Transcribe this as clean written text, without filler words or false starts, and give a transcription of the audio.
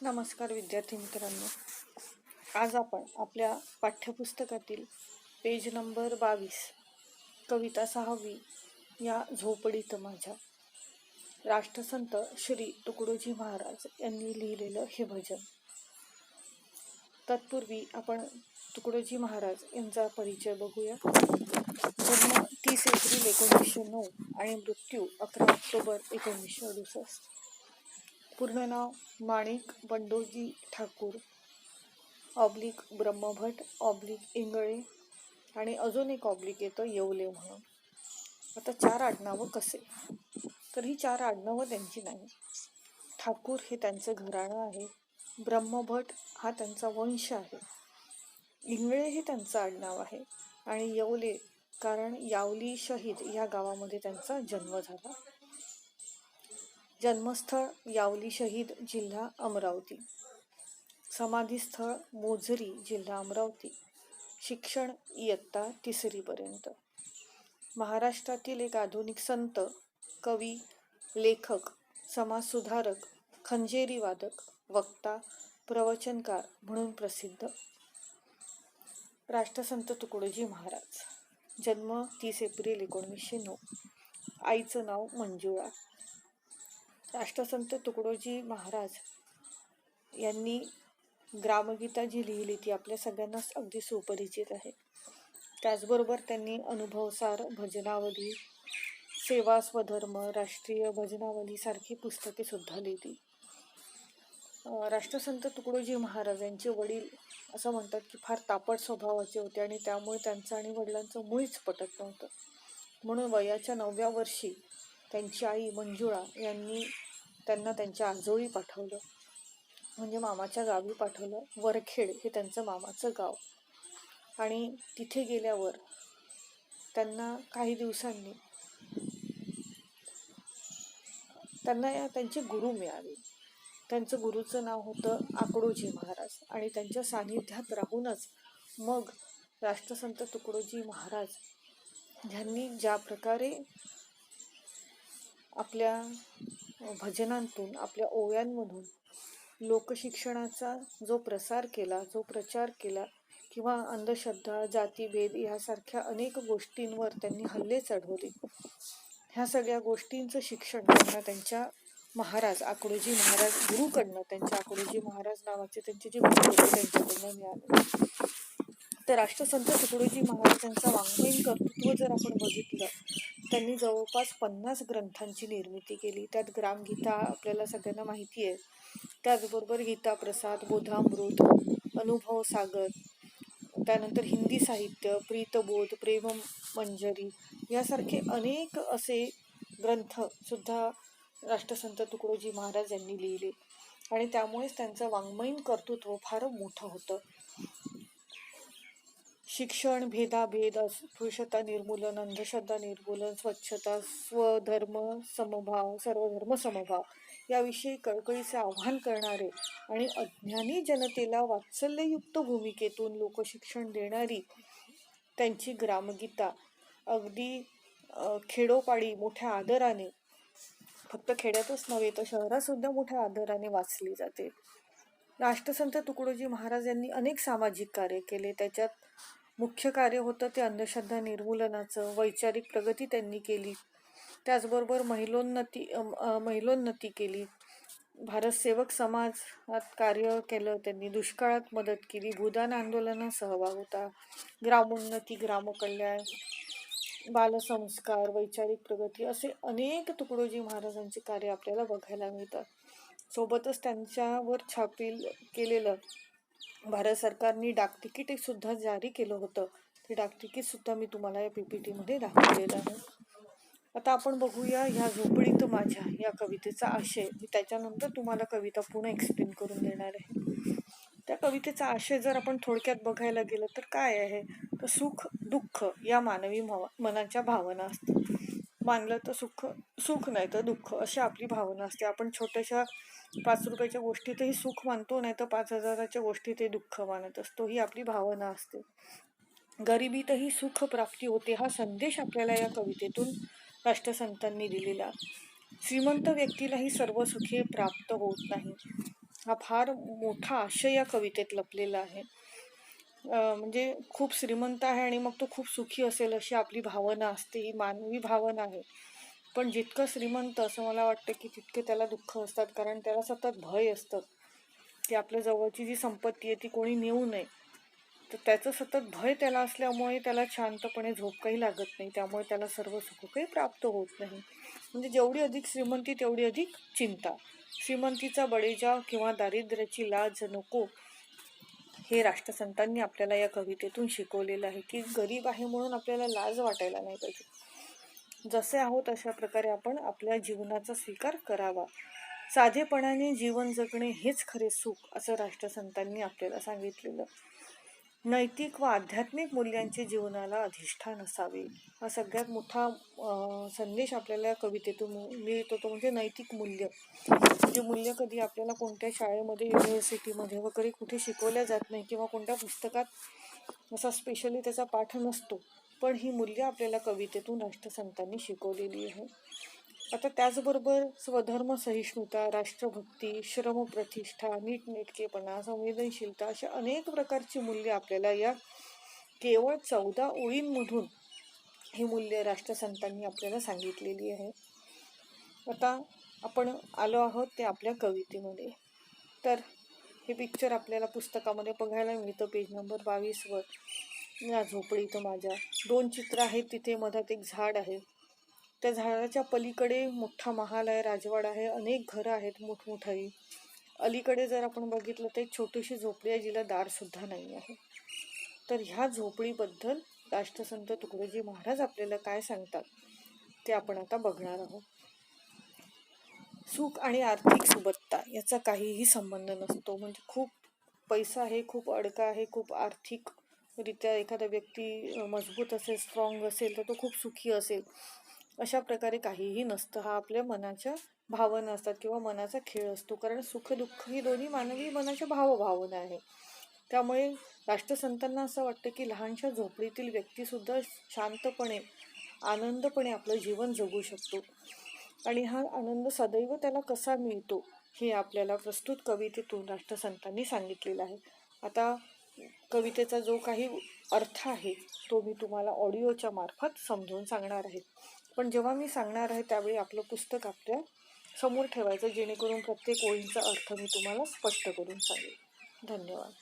नमस्कार विद्यार्थी मित्रांनो. आज आपण आपल्या पाठ्यपुस्तकातील पेज नंबर 22 कविता 6वी या झोपडीत माझ्या राष्ट्रसंत श्री तुकडोजी महाराज यांनी लिहिलेलं हे भजन. तत्पूर्वी आपण तुकडोजी महाराज यांचा परिचय बघूया. जन्म 30 एप्रिल 1909 आणि मृत्यू 11 ऑक्टोबर 1968. पूर्ण नाव माणिक बंडोजी ठाकूर ऑब्लिक ब्रह्मभट ऑब्लिक इंगळे आणि अजून एक ऑब्लिक येतं येवले म्हणून. आता 4 आडनावं कसे? तर ही 4 आडनावं त्यांची नाही. ठाकूर हे त्यांचं घराणं आहे, ब्रह्मभट हा त्यांचा वंश आहे, इंगळे हे त्यांचं आडनाव आहे आणि येवले कारण यावली शहीद या गावामध्ये त्यांचा जन्म झाला. जन्मस्थळ यावली शहीद जिल्हा अमरावती, समाधीस्थळ मोझरी जिल्हा अमरावती, शिक्षण इयत्ता 3री पर्यंत. महाराष्ट्रातील एक आधुनिक संत, कवी, लेखक, समाजसुधारक, खंजेरी वादक, वक्ता, प्रवचनकार म्हणून प्रसिद्ध. राष्ट्रसंत तुकडोजी महाराज. जन्म 30 एप्रिल 1909. आईचं नाव मंजुळा. राष्ट्रसंत तुकडोजी महाराज यांनी ग्रामगीता जी लिहिली ती आपल्या सगळ्यांनाच अगदी सुपरिचित आहे. त्याचबरोबर त्यांनी अनुभवसार, भजनावली, सेवा स्वधर्म, राष्ट्रीय भजनावली सारखी पुस्तके सुद्धा लिहिली. राष्ट्रसंत तुकडोजी महाराज यांचे वडील असं म्हणतात की फार तापट स्वभावाचे होते आणि त्यामुळे त्यांचं आणि वडिलांचं मुळीच पटत नव्हतं. म्हणून वयाच्या 9व्या वर्षी त्यांची आई मंजुळा यांनी त्यांना त्यांच्या आजोळी पाठवलं, म्हणजे मामाच्या गावी पाठवलं. वरखेड हे त्यांचं मामाचं गाव. आणि तिथे गेल्यावर त्यांना काही दिवसांनी त्यांना त्यांचे गुरु मिळाले. त्यांचं गुरुचं नाव होतं आकडोजी महाराज आणि त्यांच्या सानिध्यात राहूनच मग राष्ट्रसंत तुकडोजी महाराज यांनी ज्या प्रकारे आपल्या भजनांतून, आपल्या ओव्यांमधून लोकशिक्षणाचा जो प्रसार केला, जो प्रचार केला किंवा अंधश्रद्धा, जातीभेद यासारख्या अनेक गोष्टींवर त्यांनी हल्ले चढवले, ह्या सगळ्या गोष्टींचं शिक्षण त्यांना त्यांच्या महाराज आकडोजी महाराज गुरुकडनं, त्यांच्या आकडोजी महाराज नावाचे त्यांचे जे गुरु होते त्यांच्याकडनं मिळाले. तर राष्ट्रसंत तुकडोजी महाराजांचा वाङ्मयीन कर्तृत्व जर आपण बघितलं, त्यांनी जवळपास 50 ग्रंथांची निर्मिती केली. त्यात ग्रामगीता आपल्याला सगळ्यांना माहिती आहे, त्याचबरोबर गीता प्रसाद, बोधामृत, अनुभव सागर, त्यानंतर हिंदी साहित्य, प्रीतबोध, प्रेम मंजरी यासारखे अनेक असे ग्रंथ सुद्धा राष्ट्रसंत तुकडोजी महाराज यांनी लिहिले आणि त्यामुळेच त्यांचं वाङ्मयीन कर्तृत्व फार मोठं होतं. शिक्षण, भेदाभेद, अस्पृश्यता निर्मूलन, अंधश्रद्धा निर्मूलन, स्वच्छता, स्वधर्म समभाव, सर्वधर्म समभाव याविषयी कळकळीचे आव्हान करणारे आणि अज्ञानी जनतेला वात्सल्ययुक्त भूमिकेतून लोकशिक्षण देणारी त्यांची ग्रामगीता अगदी खेडोपाडी मोठ्या आदराने, फक्त खेड्यातच नव्हे तर शहरात सुद्धा मोठ्या आदराने वाचली जाते. राष्ट्रसंत तुकडोजी महाराज यांनी अनेक सामाजिक कार्य केले. त्याच्यात मुख्य कार्य होतं ते अंधश्रद्धा निर्मूलनाचं. वैचारिक प्रगती त्यांनी केली, त्याचबरोबर महिलोन्नती केली. भारत सेवक समाजात कार्य केलं त्यांनी. दुष्काळात मदत केली, भूदान आंदोलनात सहभाग होता. ग्रामोन्नती, ग्रामकल्याण, बालसंस्कार, वैचारिक प्रगती असे अनेक तुकडोजी महाराजांचे कार्य आपल्याला बघायला मिळतात. सोबतच त्यांच्यावर छापील केलेलं भारत सरकारने डाकतिकीट सुद्धा जारी केलं होतं. ते डाकतिकीट सुद्धा मी तुम्हाला या PPT मध्ये दाखवलेलं आहे. आता आपण बघूया ह्या झोपडीत माझ्या या कवितेचा आशय. मी त्याच्यानंतर तुम्हाला कविता पुन्हा एक्सप्लेन करून देणार आहे. त्या कवितेचा आशय जर आपण थोडक्यात बघायला गेलं तर काय आहे, तर सुख दुःख या मानवी मनाच्या भावना असतात. मानलं तर सुख नाही तर दुःख अशी आपली भावना असते. आपण छोट्याशा 5 रुपयाच्या गोष्टीतही सुख मानतो, नाही तर 5,000च्या गोष्टीतही दुःख मानत असतो. ही आपली भावना असते. गरिबीतही सुख प्राप्ती होते हा संदेश आपल्याला या कवितेतून राष्ट्रसंतांनी दिलेला. श्रीमंत व्यक्तीलाही सर्व सुखे प्राप्त होत नाही. हा फार मोठा आशय या कवितेत लपलेला आहे. म्हणजे खूप श्रीमंत आहे आणि मग तो खूप सुखी असेल अशी आपली भावना असते, ही मानवी भावना आहे. पण जितकं श्रीमंत असं मला वाटतं की तितके त्याला दुःख असतात, कारण त्याला सतत भय असतं की आपल्या जवळची जी संपत्ती आहे ती कोणी नेऊ नये. तर त्याचं सतत भय त्याला असल्यामुळे त्याला शांतपणे झोप काही लागत नाही, त्यामुळे त्याला सर्व सुख काही प्राप्त होत नाही. म्हणजे जेवढी अधिक श्रीमंती तेवढी अधिक चिंता. श्रीमंतीचा बळीजाव किंवा दारिद्र्याची लाज नको, हे राष्ट्रसंतांनी आपल्याला या कवितेतून शिकवलेलं आहे की गरीब आहे म्हणून आपल्याला लाज वाटायला नाही पाहिजे. जसे आहोत अशा प्रकारे आपण आपल्या जीवनाचा स्वीकार करावा. साधेपणाने जीवन जगणे हेच खरे सुख, असं राष्ट्रसंतांनी आपल्याला सांगितलेलं. नैतिक व आध्यात्मिक मूल्यांचे जीवनाला अधिष्ठान असावे, हा सगळ्यात मोठा संदेश आपल्याला कवितेतून मिळतो, तो म्हणजे नैतिक मूल्य. म्हणजे मूल्य कधी आपल्याला कोणत्या शाळेमध्ये, युनिव्हर्सिटीमध्ये वगैरे कुठे शिकवल्या जात नाही किंवा कोणत्या पुस्तकात असा स्पेशली त्याचा पाठ नसतो, पण ही मूल्य आपल्याला कवितेतून राष्ट्रसंतांनी शिकवलेली आहे. आता त्याचबरोबर स्वधर्म सहिष्णुता, राष्ट्रभक्ती, श्रमप्रतिष्ठा, नीटनेटकेपणा, संवेदनशीलता अशा अनेक प्रकारची मूल्य आपल्याला या केवळ 14 ओळींमधून ही मूल्य राष्ट्रसंतांनी आपल्याला सांगितलेली आहे. आता आपण आलो आहोत ते आपल्या कवितेमध्ये. तर हे पिक्चर आपल्याला पुस्तकामध्ये बघायला मिळतं पेज नंबर 22वर. या झोपडीत माझ्या 2 चित्र आहेत, तिथे मधात एक झाड आहे. त्या झाडाच्या पलीकडे मोठा महाल आहे, राजवाडा आहे, अनेक घरं आहेत मोठमोठाई. अलीकडे जर आपण बघितलं तर एक छोटीशी झोपडी आहे, जिला दार सुद्धा नाही आहे. तर ह्या झोपडीबद्दल राष्ट्रसंत तुकडोजी महाराज आपल्याला काय सांगतात ते आपण आता बघणार आहोत. सुख आणि आर्थिक सुबत्ता याचा काहीही संबंध नसतो. म्हणजे खूप पैसा आहे, खूप अडका आहे, खूप आर्थिकरित्या एखादा व्यक्ती मजबूत असेल, स्ट्रॉंग असेल, तर तो खूप सुखी असेल, अशा प्रकारे काहीही नसतं. हा आपल्या मनाच्या भावना असतात किंवा मनाचा खेळ असतो, कारण सुख दुःख ही दोन्ही मानवी मनाच्या भावभावना आहे. त्यामुळे राष्ट्रसंतांना असं वाटतं की लहानशा झोपडीतील व्यक्तीसुद्धा शांतपणे, आनंदपणे आपलं जीवन जगू शकतो, आणि हा आनंद सदैव त्याला कसा मिळतो हे आपल्याला प्रस्तुत कवितेतून राष्ट्रसंतांनी सांगितलेलं आहे. आता कवितेचा जो काही अर्थ आहे तो मी तुम्हाला ऑडिओच्या मार्फत समजून सांगणार आहे. पण जेव्हा मी सांगणार आहे त्यावेळी आपलं पुस्तक आपल्या समोर ठेवायचं, जेणेकरून प्रत्येक ओळींचा अर्थ मी तुम्हाला स्पष्ट करून सांगेन. धन्यवाद.